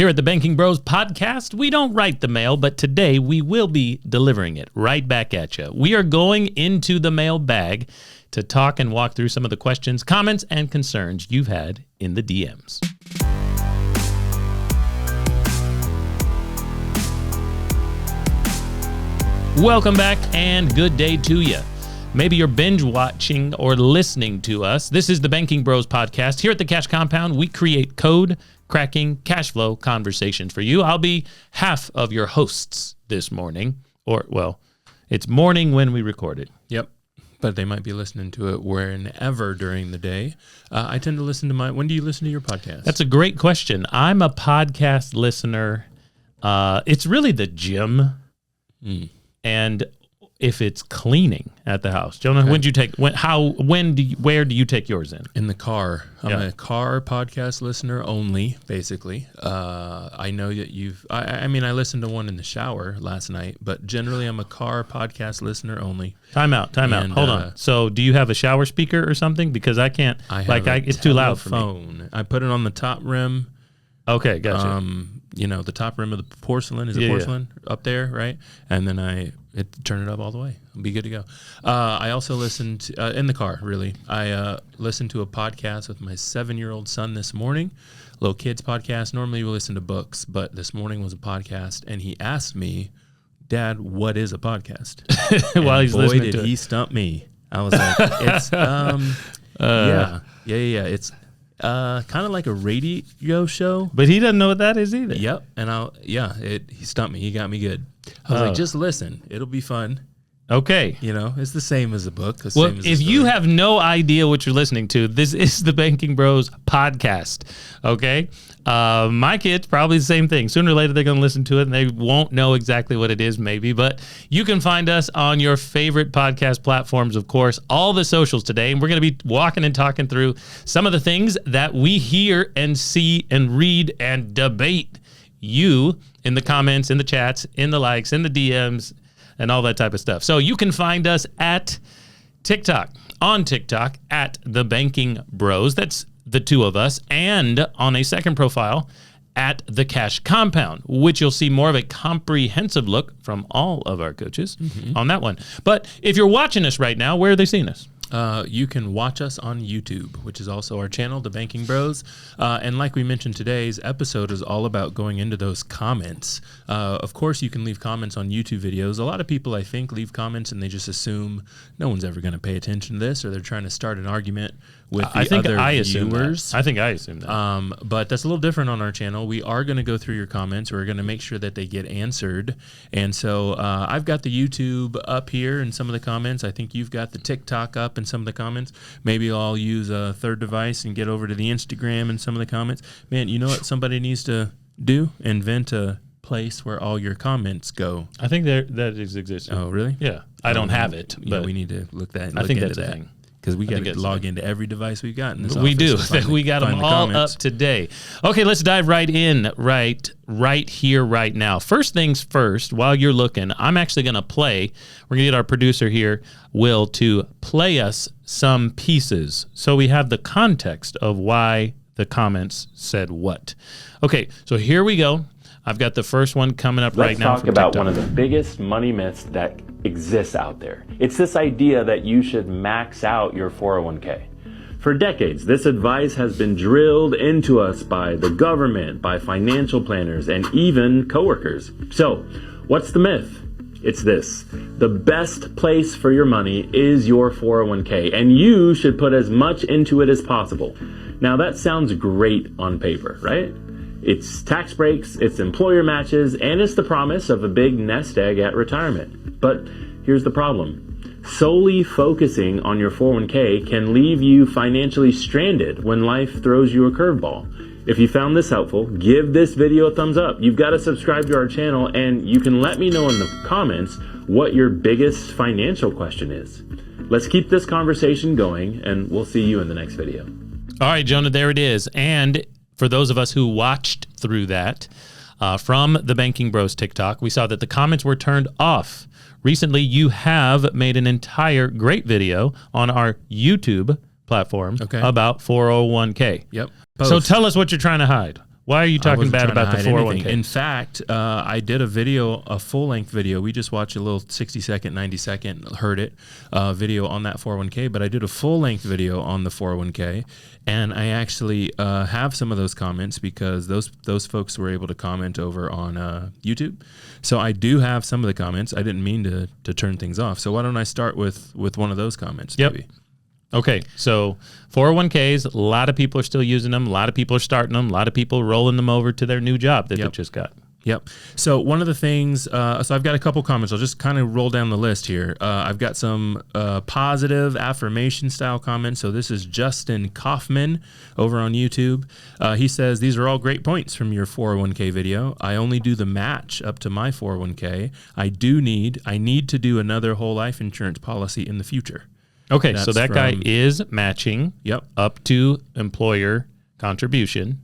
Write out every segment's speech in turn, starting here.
Here at the Banking Bros podcast, we don't write the mail, but today we will be delivering it right back at you. We are going into the mail bag to talk and walk through some of the questions, comments, and concerns you've had in the DMs. Welcome back and good day to you. Maybe you're binge watching or listening to us. This is the Banking Bros podcast. Here at the Cash Compound, we create code cracking cash flow conversations for you. I'll be half of your hosts this morning, or well, it's morning when we record it. Yep. But they might be listening to it whenever during the day. I tend to listen to when do you listen to your podcast? That's a great question. I'm a podcast listener. It's really the gym. And if it's cleaning at the house. Jonah, where do you take yours in? In the car. I'm a car podcast listener only, basically. I know that I listened to one in the shower last night, but generally I'm a car podcast listener only. Time out. Hold on. So do you have a shower speaker or something? Because I can't, it's too loud for me. I put it on the top rim. Okay, gotcha. The top rim of the porcelain up there, right? And then turn it up all the way. I'll be good to go. I also listened to, in the car, really. I listened to a podcast with my 7-year-old son this morning, little kids podcast. Normally we listen to books, but this morning was a podcast, and he asked me, "Dad, what is a podcast?" While he's listening to it. Boy, did he stump me. I was like, it's, It's kind of like a radio show. But he doesn't know what that is either. Yep. And he stumped me. He got me good. I was like, just listen. It'll be fun. Okay. It's the same as a book. If you have no idea what you're listening to, this is the Banking Bros podcast. Okay. My kids, probably the same thing. Sooner or later, they're going to listen to it and they won't know exactly what it is, maybe. But you can find us on your favorite podcast platforms, of course, all the socials today. And we're going to be walking and talking through some of the things that we hear and see and read and debate you in the comments, in the chats, in the likes, in the DMs, and all that type of stuff. So you can find us at TikTok, at the Banking Bros. That's the two of us, and on a second profile at the Cash Compound, which you'll see more of a comprehensive look from all of our coaches on that one. But if you're watching us right now, where are they seeing us? You can watch us on YouTube, which is also our channel, The Banking Bros. And like we mentioned, today's episode is all about going into those comments. Of course, you can leave comments on YouTube videos. A lot of people, I think, leave comments and they just assume no one's ever going to pay attention to this, or they're trying to start an argument with the other viewers. I think I assume that. But that's a little different on our channel. We are going to go through your comments. We're going to make sure that they get answered. And so I've got the YouTube up here in some of the comments. I think you've got the TikTok up in some of the comments. Maybe I'll use a third device and get over to the Instagram and some of the comments. Man, you know what somebody needs to do? Invent a place where all your comments go. I think that is existing. Oh, really? Yeah. I don't have it, but we need to look into that's that. A thing. Because we got to log into every device we've got in this office. We do. We got them all up today. Okay, let's dive right in right here, right now. First things first, while you're looking, I'm actually going to play. We're going to get our producer here, Will, to play us some pieces so we have the context of why the comments said what. Okay, so here we go. I've got the first one coming up right now. Let's talk about one of the biggest money myths that exists out there. It's this idea that you should max out your 401k. For decades, this advice has been drilled into us by the government, by financial planners, and even coworkers. So, what's the myth? It's this: the best place for your money is your 401k, and you should put as much into it as possible. Now, that sounds great on paper, right? It's tax breaks, it's employer matches, and it's the promise of a big nest egg at retirement. But here's the problem. Solely focusing on your 401k can leave you financially stranded when life throws you a curveball. If you found this helpful, give this video a thumbs up. You've got to subscribe to our channel, and you can let me know in the comments what your biggest financial question is. Let's keep this conversation going, and we'll see you in the next video. All right, Jonah, there it is. And for those of us who watched through that from the Banking Bros TikTok, we saw that the comments were turned off. Recently, you have made an entire great video on our YouTube platform about 401k. Yep. So tell us what you're trying to hide. Why are you talking wasn't bad trying to about the hide 401k? anything. In fact, I did a full-length video. We just watched a little 60-second, 90-second, heard it, video on that 401k, but I did a full-length video on the 401k, and I actually have some of those comments because those folks were able to comment over on YouTube. So I do have some of the comments. I didn't mean to turn things off. So why don't I start with one of those comments, maybe? Okay, so 401ks, a lot of people are still using them. A lot of people are starting them. A lot of people rolling them over to their new job that they just got. Yep. So one of the things, so I've got a couple comments. I'll just kind of roll down the list here. I've got some positive affirmation style comments. So this is Justin Kaufman over on YouTube. He says, these are all great points from your 401k video. I only do the match up to my 401k. I need to do another whole life insurance policy in the future. Okay, so that guy is matching Yep. up to employer contribution.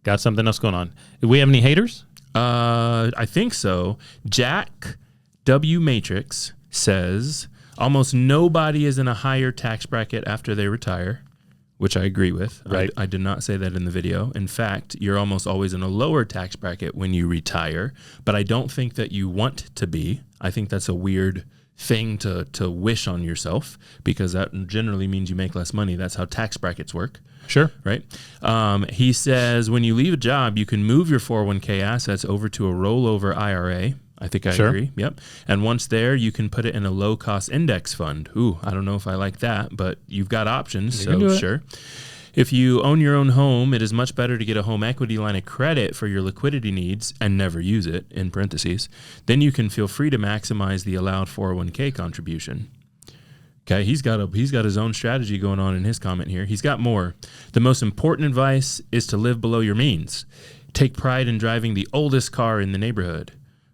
Got something else going on. Do we have any haters? I think so. Jack W. Matrix says, almost nobody is in a higher tax bracket after they retire, which I agree with. Right. I did not say that in the video. In fact, you're almost always in a lower tax bracket when you retire, but I don't think that you want to be. I think that's a weird thing to wish on yourself because that generally means you make less money. That's how tax brackets work. Sure. Right. He says when you leave a job, you can move your 401k assets over to a rollover IRA. I think I agree. Yep. And once there, you can put it in a low cost index fund. Ooh, I don't know if I like that, but you've got options. So sure. If you own your own home, it is much better to get a home equity line of credit for your liquidity needs and never use it, in parentheses. Then you can feel free to maximize the allowed 401k contribution. Okay, he's got his own strategy going on in his comment here. He's got more. The most important advice is to live below your means. Take pride in driving the oldest car in the neighborhood.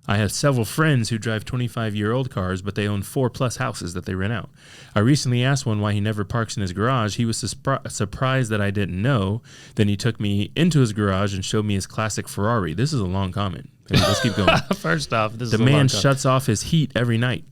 I have several friends who drive 25-year-old cars, but they own 4+ houses that they rent out. I recently asked one why he never parks in his garage. He was surprised that I didn't know. Then he took me into his garage and showed me his classic Ferrari. This is a long comment. Let's keep going. First off, the man shuts off his heat every night.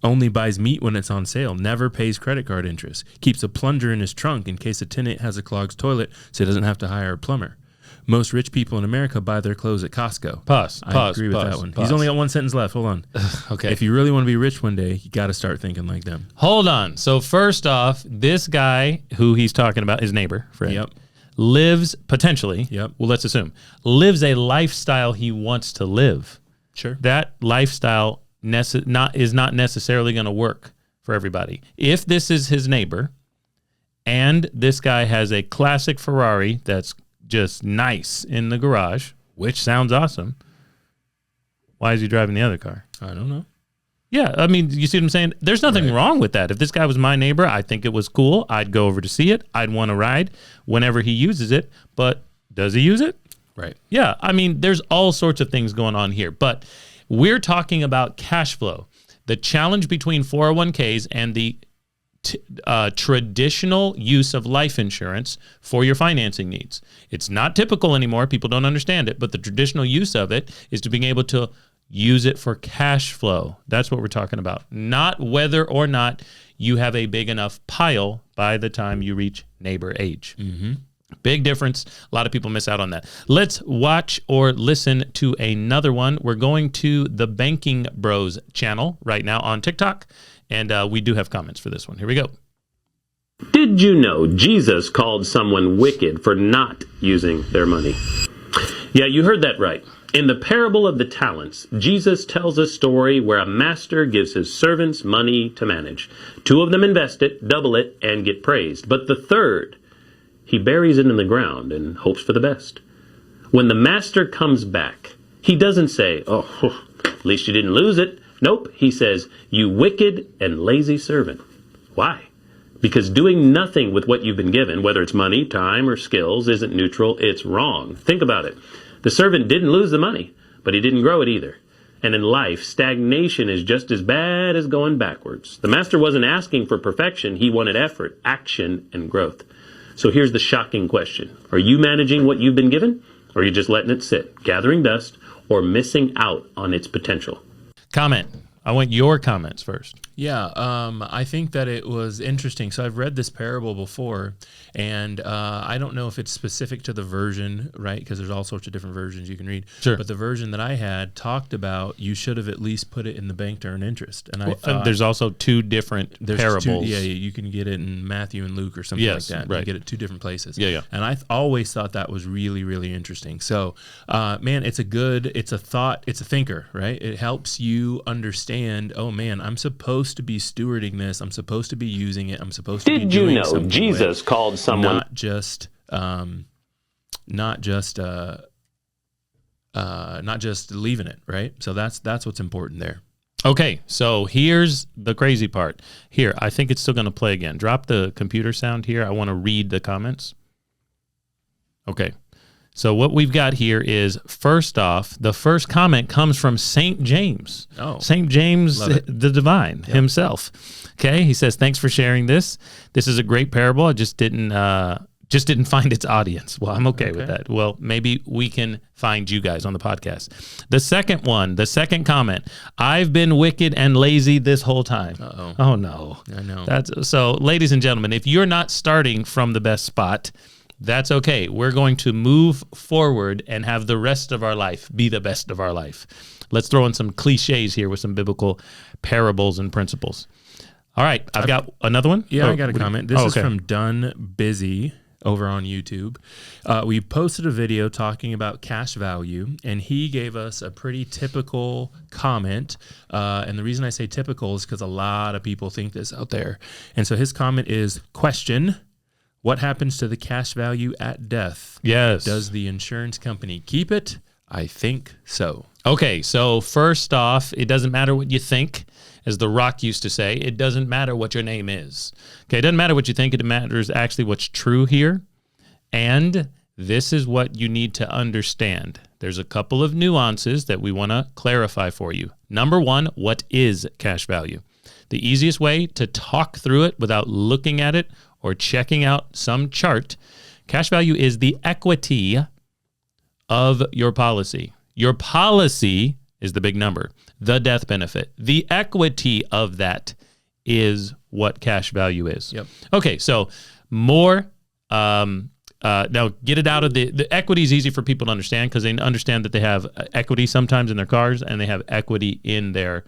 Only buys meat when it's on sale. Never pays credit card interest. Keeps a plunger in his trunk in case a tenant has a clogged toilet so he doesn't have to hire a plumber. Most rich people in America buy their clothes at Costco. I agree with that one. He's only got one sentence left. Hold on. Okay. If you really want to be rich one day, you got to start thinking like them. Hold on. So first off, this guy who he's talking about, his neighbor, friend, Yep. lives potentially, Yep. well, let's assume, lives a lifestyle he wants to live. Sure. That lifestyle is not necessarily going to work for everybody. If this is his neighbor and this guy has a classic Ferrari that's just nice in the garage, which sounds awesome, why is he driving the other car? I don't know. Yeah, I mean, you see what I'm saying? There's nothing wrong with that. If this guy was my neighbor, I think it was cool. I'd go over to see it. I'd want to ride whenever he uses it. But does he use it? Right. Yeah, I mean, there's all sorts of things going on here. But we're talking about cash flow. The challenge between 401ks and the traditional use of life insurance for your financing needs. It's not typical anymore. People don't understand it, but the traditional use of it is to being able to use it for cash flow. That's what we're talking about. Not whether or not you have a big enough pile by the time you reach neighbor age. Mm-hmm. Big difference. A lot of people miss out on that. Let's watch or listen to another one. We're going to the Banking Bros channel right now on TikTok, and we do have comments for this one. Here we go. Did you know Jesus called someone wicked for not using their money? Yeah, you heard that right. In the parable of the talents, Jesus tells a story where a master gives his servants money to manage. 2 of them invest it, double it, and get praised. But the third, he buries it in the ground and hopes for the best. When the master comes back, he doesn't say, oh, at least you didn't lose it. Nope, he says, you wicked and lazy servant. Why? Because doing nothing with what you've been given, whether it's money, time, or skills, isn't neutral, it's wrong. Think about it. The servant didn't lose the money, but he didn't grow it either. And in life, stagnation is just as bad as going backwards. The master wasn't asking for perfection, he wanted effort, action, and growth. So here's the shocking question. Are you managing what you've been given? Or are you just letting it sit, gathering dust, or missing out on its potential? Comment. I want your comments first. Yeah, I think that it was interesting. So I've read this parable before, and I don't know if it's specific to the version, right? Because there's all sorts of different versions you can read. Sure. But the version that I had talked about you should have at least put it in the bank to earn interest. And I thought there's also two different parables. You can get it in Matthew and Luke or something like that. Right. You get it two different places. Yeah. And I always thought that was really, really interesting. So, man, it's a thought, it's a thinker, right? It helps you understand, oh man, I'm supposed to be stewarding this. I'm supposed to be using it. I'm supposed to be doing something. Did you know Jesus called someone not just leaving it, right? So that's what's important there. Okay, so here's the crazy part. Here, I think it's still going to play again. Drop the computer sound here. I want to read the comments. Okay. So what we've got here is, first off, the first comment comes from St. James. Oh, St. James the Divine himself. Okay, he says, thanks for sharing this. This is a great parable. I just didn't find its audience. Well, I'm okay with that. Well, maybe we can find you guys on the podcast. The second comment, I've been wicked and lazy this whole time. Uh-oh. Oh, no. I know. So, ladies and gentlemen, if you're not starting from the best spot, that's okay. We're going to move forward and have the rest of our life be the best of our life. Let's throw in some cliches here with some biblical parables and principles. All right, I've got another one. Yeah, I got a comment. This is okay. from Done Busy over on YouTube. We posted a video talking about cash value, and he gave us a pretty typical comment. And the reason I say typical is because a lot of people think this out there. And so his comment is, question, what happens to the cash value at death? Yes. Does the insurance company keep it? I think so. Okay, so first off, it doesn't matter what you think. As The Rock used to say, it doesn't matter what your name is. Okay, it doesn't matter what you think. It matters actually what's true here. And this is what you need to understand. There's a couple of nuances that we want to clarify for you. Number one, what is cash value? The easiest way to talk through it without looking at it or checking out some chart, cash value is the equity of your policy. Your policy is the big number, the death benefit. The equity of that is what cash value is. Yep. Okay, so more, now get it out of the equity is easy for people to understand because they understand that they have equity sometimes in their cars and they have equity in their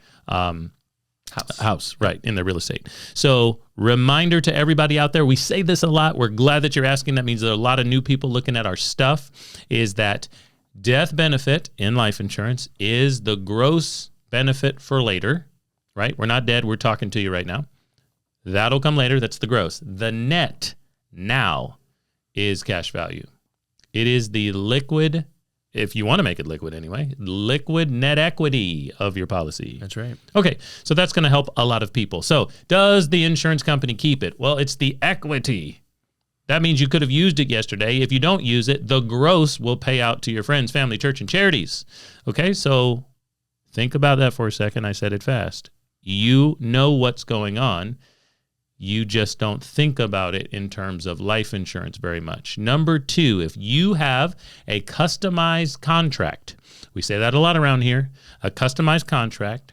house, right, in their real estate. So reminder to everybody out there, we say this a lot. We're glad that you're asking. That means there are a lot of new people looking at our stuff, is that death benefit in life insurance is the gross benefit for later, right? We're not dead. We're talking to you right now. That'll come later. That's the gross. The net now is cash value. It is the liquid, if you want to make it liquid anyway, liquid net equity of your policy. That's right. Okay, so that's going to help a lot of people. So does the insurance company keep it? Well, it's the equity. That means you could have used it yesterday. If you don't use it, the gross will pay out to your friends, family, church, and charities. Okay, so think about that for a second. I said it fast. You know what's going on. You just don't think about it in terms of life insurance very much. Number two, if you have a customized contract, we say that a lot around here, a customized contract,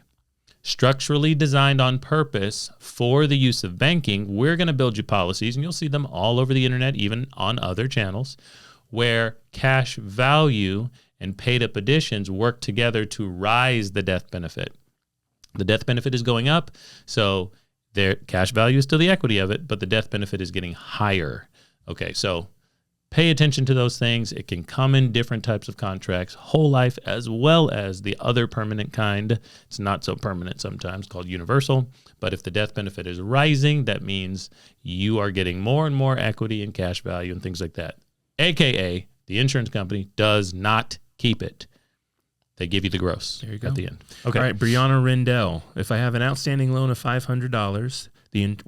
structurally designed on purpose for the use of banking, we're going to build you policies, and you'll see them all over the internet, even on other channels, where cash value and paid-up additions work together to rise the death benefit. The death benefit is going up, so their cash value is still the equity of it, but the death benefit is getting higher. Okay, so pay attention to those things. It can come in different types of contracts, whole life as well as the other permanent kind. It's not so permanent sometimes, called universal. But if the death benefit is rising, that means you are getting more and more equity and cash value and things like that. AKA, the insurance company does not keep it. They give you the gross there you go. At the end. Okay. All right, Brianna Rendell. If I have an outstanding loan of $500,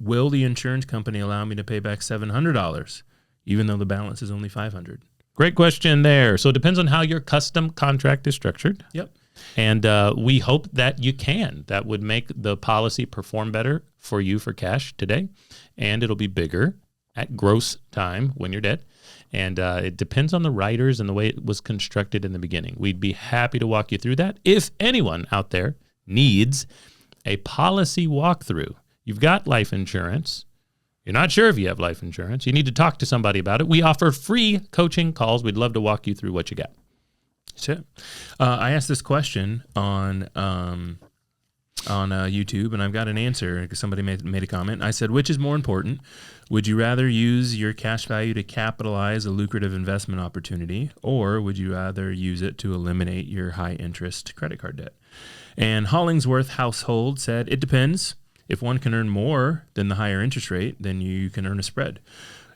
will the insurance company allow me to pay back $700, even though the balance is only $500? Great question there. So it depends on how your custom contract is structured. Yep. And we hope that you can. That would make the policy perform better for you for cash today. And it'll be bigger at gross time when you're dead. And it depends on the writers and the way it was constructed in the beginning. We'd be happy to walk you through that. If anyone out there needs a policy walkthrough. You've got life insurance. You're not sure if you have life insurance. You need to talk to somebody about it. We offer free coaching calls. We'd love to walk you through what you got. That's it. I asked this question on YouTube, and I've got an answer because somebody made a comment. I said, which is more important? Would you rather use your cash value to capitalize a lucrative investment opportunity, or would you rather use it to eliminate your high-interest credit card debt? And Hollingsworth Household said, it depends. If one can earn more than the higher interest rate, then you can earn a spread.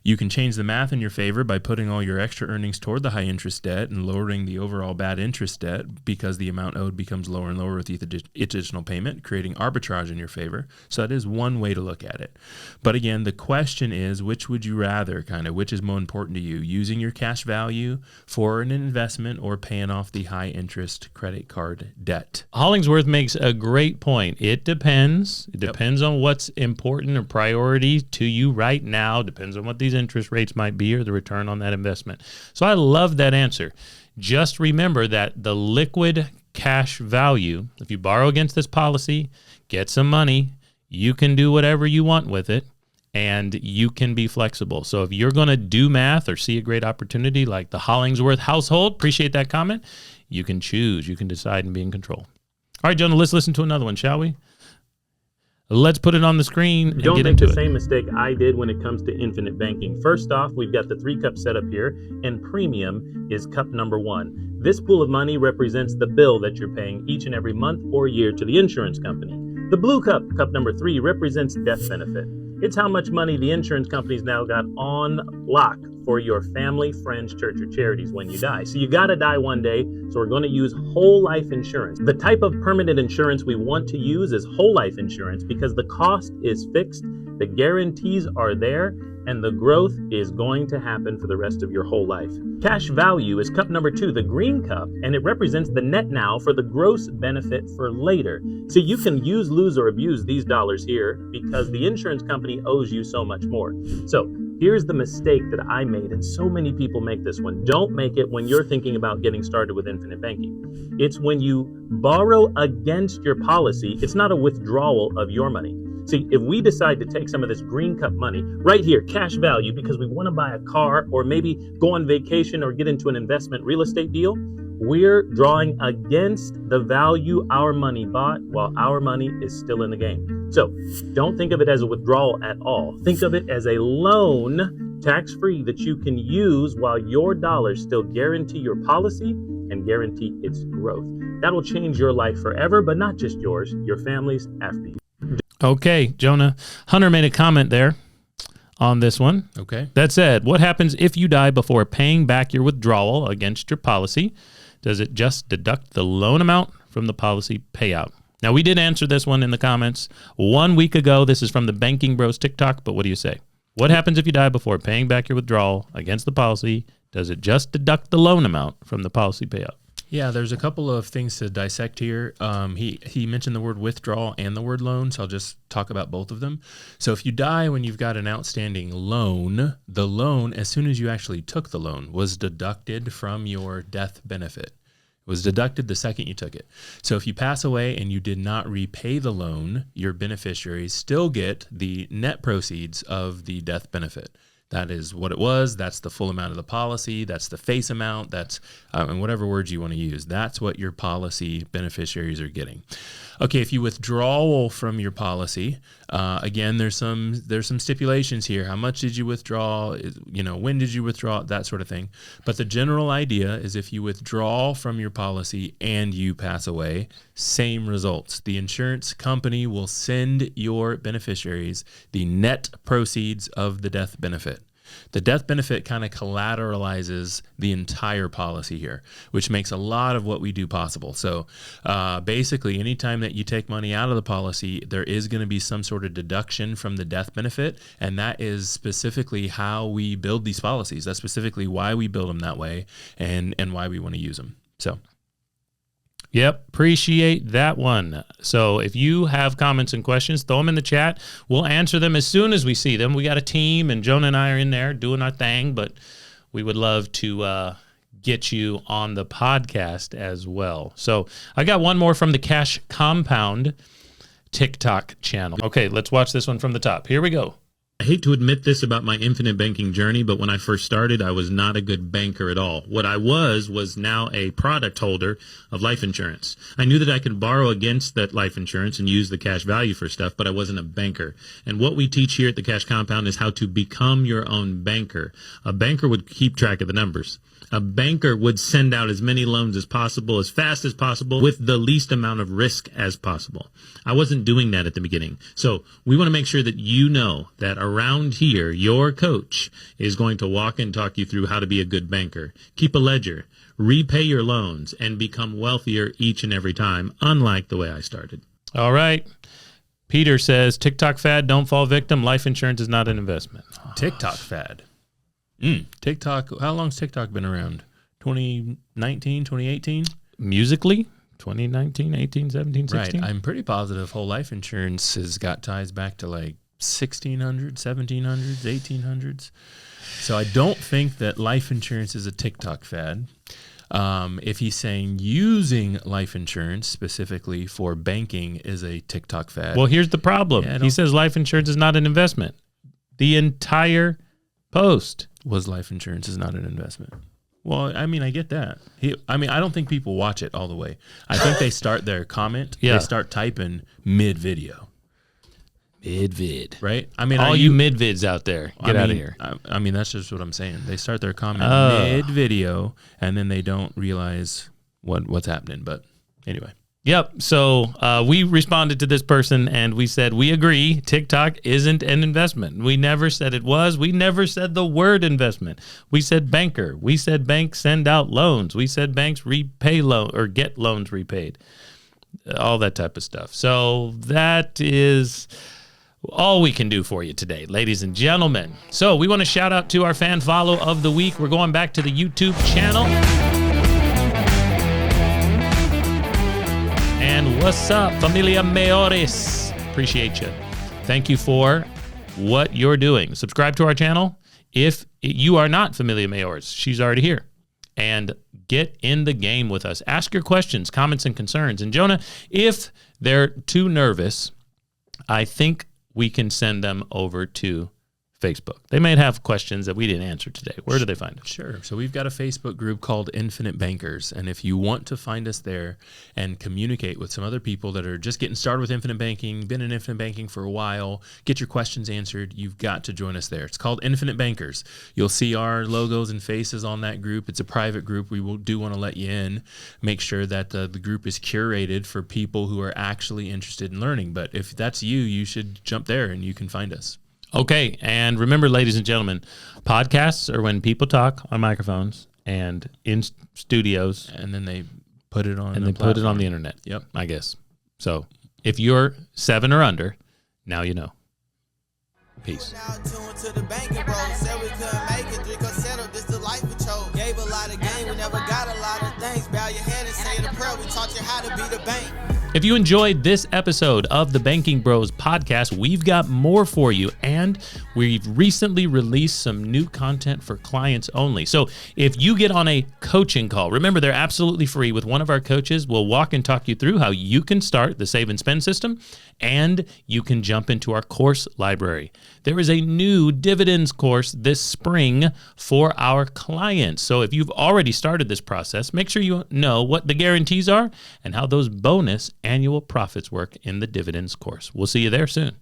You can change the math in your favor by putting all your extra earnings toward the high interest debt and lowering the overall bad interest debt because the amount owed becomes lower and lower with each additional payment, creating arbitrage in your favor. So that is one way to look at it. But again, the question is, which would you rather, which is more important to you, using your cash value for an investment or paying off the high interest credit card debt? Hollingsworth makes a great point. It depends. It depends on what's important or priority to you right now. Depends on what these interest rates might be or the return on that investment. So I love that answer. Just remember that the liquid cash value, if you borrow against this policy, get some money, you can do whatever you want with it, and you can be flexible. So if you're going to do math or see a great opportunity like the Hollingsworth household, appreciate that comment, you can choose, you can decide and be in control. All right, Jonah, let's listen to another one, shall we? Let's put it on the screen and Don't get make into the it. same mistake I did when it comes to infinite banking. First off, we've got the 3-cup setup here, and premium is cup number 1. This pool of money represents the bill that you're paying each and every month or year to the insurance company. The blue cup, cup number 3, represents death benefit. It's how much money the insurance company's now got on lock for your family, friends, church, or charities when you die. So you gotta die one day, so we're gonna use whole life insurance. The type of permanent insurance we want to use is whole life insurance because the cost is fixed, the guarantees are there, and the growth is going to happen for the rest of your whole life. Cash value is cup number 2, the green cup, and it represents the net now for the gross benefit for later. So you can use, lose, or abuse these dollars here because the insurance company owes you so much more. So here's the mistake that I made, and so many people make this one. Don't make it when you're thinking about getting started with infinite banking. It's when you borrow against your policy. It's not a withdrawal of your money. See, if we decide to take some of this green cup money right here, cash value, because we want to buy a car or maybe go on vacation or get into an investment real estate deal, we're drawing against the value our money bought while our money is still in the game. So don't think of it as a withdrawal at all. Think of it as a loan, tax-free, that you can use while your dollars still guarantee your policy and guarantee its growth. That'll change your life forever, but not just yours, your family's after you. Okay, Jonah. Hunter made a comment there on this one. Okay. That said, what happens if you die before paying back your withdrawal against your policy? Does it just deduct the loan amount from the policy payout? Now, we did answer this one in the comments 1 week ago. This is from the Banking Bros TikTok, but what do you say? What happens if you die before paying back your withdrawal against the policy? Does it just deduct the loan amount from the policy payout? Yeah, there's a couple of things to dissect here. He mentioned the word withdrawal and the word loan, so I'll just talk about both of them. So if you die when you've got an outstanding loan, the loan, as soon as you actually took the loan, was deducted from your death benefit. It was deducted the second you took it. So if you pass away and you did not repay the loan, your beneficiaries still get the net proceeds of the death benefit. That is what it was. That's the full amount of the policy. That's the face amount. That's and whatever words you want to use. That's what your policy beneficiaries are getting. Okay, if you withdraw from your policy, again, there's some stipulations here. How much did you withdraw? When did you withdraw? That sort of thing. But the general idea is if you withdraw from your policy and you pass away, same results. The insurance company will send your beneficiaries the net proceeds of the death benefit. The death benefit kind of collateralizes the entire policy here, which makes a lot of what we do possible. So basically, anytime that you take money out of the policy, there is going to be some sort of deduction from the death benefit, and that is specifically how we build these policies. That's specifically why we build them that way and why we want to use them. So. Yep, appreciate that one. So if you have comments and questions, throw them in the chat. We'll answer them as soon as we see them. We got a team, and Jonah and I are in there doing our thing, but we would love to get you on the podcast as well. So I got one more from the Cash Compound. TikTok channel. Okay, let's watch this one from the top. Here we go. I hate to admit this about my infinite banking journey, but when I first started, I was not a good banker at all. What I was now a product holder of life insurance. I knew that I could borrow against that life insurance and use the cash value for stuff, but I wasn't a banker. And what we teach here at the Cash Compound is how to become your own banker. A banker would keep track of the numbers. A banker would send out as many loans as possible, as fast as possible, with the least amount of risk as possible. I wasn't doing that at the beginning. So we want to make sure that you know that around here, your coach is going to walk and talk you through how to be a good banker. Keep a ledger, repay your loans, and become wealthier each and every time, unlike the way I started. All right. Peter says, TikTok fad, don't fall victim. Life insurance is not an investment. TikTok fad. TikTok, how long's TikTok been around? 2019, 2018? Musically, 2019, 18, 17, 16? Right. I'm pretty positive whole life insurance has got ties back to like 1600s, 1700s, 1800s. So I don't think that life insurance is a TikTok fad. If he's saying using life insurance specifically for banking is a TikTok fad. Well, here's the problem. He says life insurance is not an investment. The entire post was life insurance is not an investment. Well, I mean, I get that. I don't think people watch it all the way. I think they start their comment. Yeah. They start typing mid-video. Mid-vid. Right? I mean, all you mid-vids out there, get out of here. I mean, that's just what I'm saying. They start their comment mid-video, and then they don't realize what's happening. But anyway. Yep. So we responded to this person and we said, we agree TikTok isn't an investment. We never said it was. We never said the word investment. We said banker. We said banks send out loans. We said banks repay loan or get loans repaid. All that type of stuff. So that is all we can do for you today, ladies and gentlemen. So we want to shout out to our fan follow of the week. We're going back to the YouTube channel. And what's up, Familia Mayores? Appreciate you. Thank you for what you're doing. Subscribe to our channel. If you are not Familia Mayores, she's already here. And get in the game with us. Ask your questions, comments, and concerns. And Jonah, if they're too nervous, I think we can send them over to Facebook. They might have questions that we didn't answer today. Where do they find us? Sure. So we've got a Facebook group called Infinite Bankers. And if you want to find us there and communicate with some other people that are just getting started with infinite banking, been in infinite banking for a while, get your questions answered, you've got to join us there. It's called Infinite Bankers. You'll see our logos and faces on that group. It's a private group. We do want to let you in. Make sure that the group is curated for people who are actually interested in learning. But if that's you, you should jump there and you can find us. Okay, and remember, ladies and gentlemen, podcasts are when people talk on microphones and in studios, and then they put it on. And they put it on the internet. Yep, I guess. So if you're 7 or under, now you know. Peace. If you enjoyed this episode of the Banking Bros podcast, we've got more for you, and we've recently released some new content for clients only. So if you get on a coaching call, remember they're absolutely free with one of our coaches. We'll walk and talk you through how you can start the save and spend system, and you can jump into our course library. There is a new dividends course this spring for our clients. So if you've already started this process, make sure you know what the guarantees are and how those bonus annual profits work in the dividends course. We'll see you there soon.